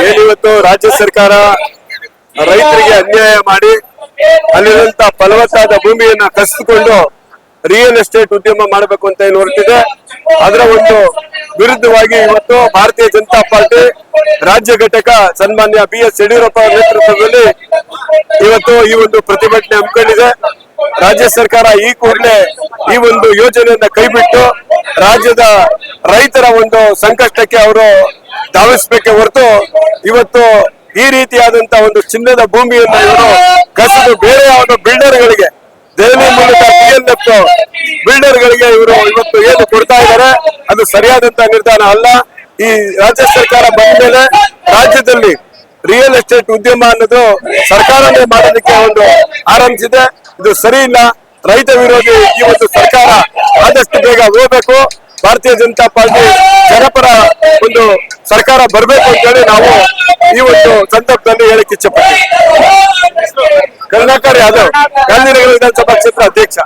ಏನಿವತ್ತು ರಾಜ್ಯ ಸರ್ಕಾರ ರೈತರಿಗೆ ಅನ್ಯಾಯ ಮಾಡಿ ಅಲ್ಲಿರುವಂತ ಫಲವತ್ತಾದ ಭೂಮಿಯನ್ನ ಕಸಿದುಕೊಂಡು ರಿಯಲ್ ಎಸ್ಟೇಟ್ ಉದ್ಯಮ ಮಾಡಬೇಕು ಅಂತ ಏನು ಹೊರಟಿದೆ. ಅದರ ಒಂದು ವಿರುದ್ಧವಾಗಿ ಇವತ್ತು ಭಾರತೀಯ ಜನತಾ ಪಾರ್ಟಿ ರಾಜ್ಯ ಘಟಕ ಸನ್ಮಾನ್ಯ BS ಯಡಿಯೂರಪ್ಪ ಅವರ ನೇತೃತ್ವದಲ್ಲಿ ಇವತ್ತು ಈ ಒಂದು ಪ್ರತಿಭಟನೆ ಹಮ್ಮಿಕೊಂಡಿದೆ. ರಾಜ್ಯ ಸರ್ಕಾರ ಈ ಕೂಡಲೇ ಈ ಒಂದು ಯೋಜನೆಯನ್ನ ಕೈಬಿಟ್ಟು ರಾಜ್ಯದ ರೈತರ ಒಂದು ಸಂಕಷ್ಟಕ್ಕೆ ಅವರು ಧಾವಿಸಬೇಕೆ ಹೊರತು ಇವತ್ತು ಈ ರೀತಿಯಾದಂತಹ ಒಂದು ಚಿನ್ನದ ಭೂಮಿಯನ್ನ ಇವರು ಕಸಿದು ಬೇರೆ ಯಾವುದೋ ಬಿಲ್ಡರ್ಗಳಿಗೆ ದೆಹಲಿ ಮೂಲಕ PLF ಬಿಲ್ಡರ್ಗಳಿಗೆ ಇವರು ಇವತ್ತು ಏನು ಕೊಡ್ತಾ ಇದ್ದಾರೆ ಅದು ಸರಿಯಾದಂತಹ ನಿರ್ಧಾರ ಅಲ್ಲ. ಈ ರಾಜ್ಯ ಸರ್ಕಾರ ಬಂದ ಮೇಲೆ ರಾಜ್ಯದಲ್ಲಿ ರಿಯಲ್ ಎಸ್ಟೇಟ್ ಉದ್ಯಮ ಅನ್ನೋದು ಸರ್ಕಾರನೇ ಮಾಡೋದಕ್ಕೆ ಒಂದು ಆರಂಭಿಸಿದೆ. ಇದು ಸರಿ ಇಲ್ಲ. ರೈತ ವಿರೋಧಿ ಈ ಒಂದು ಸರ್ಕಾರ ಆದಷ್ಟು ಬೇಗ ಹೋಗ್ಬೇಕು. ಭಾರತೀಯ ಜನತಾ ಪಾರ್ಟಿ ಜನಪರ ಒಂದು ಸರ್ಕಾರ ಬರಬೇಕು ಅಂತ ಹೇಳಿ ನಾವು ಈ ಒಂದು ಸಂದರ್ಭದಲ್ಲಿ ಹೇಳಕ್ ಇಚ್ಛೆ ಪಡ್ತೀವಿ. ಕರುಣಾಕರ್ ಯಾದವ್, ಗಾಂಧಿನಗರ ವಿಧಾನಸಭಾ ಕ್ಷೇತ್ರ ಅಧ್ಯಕ್ಷ.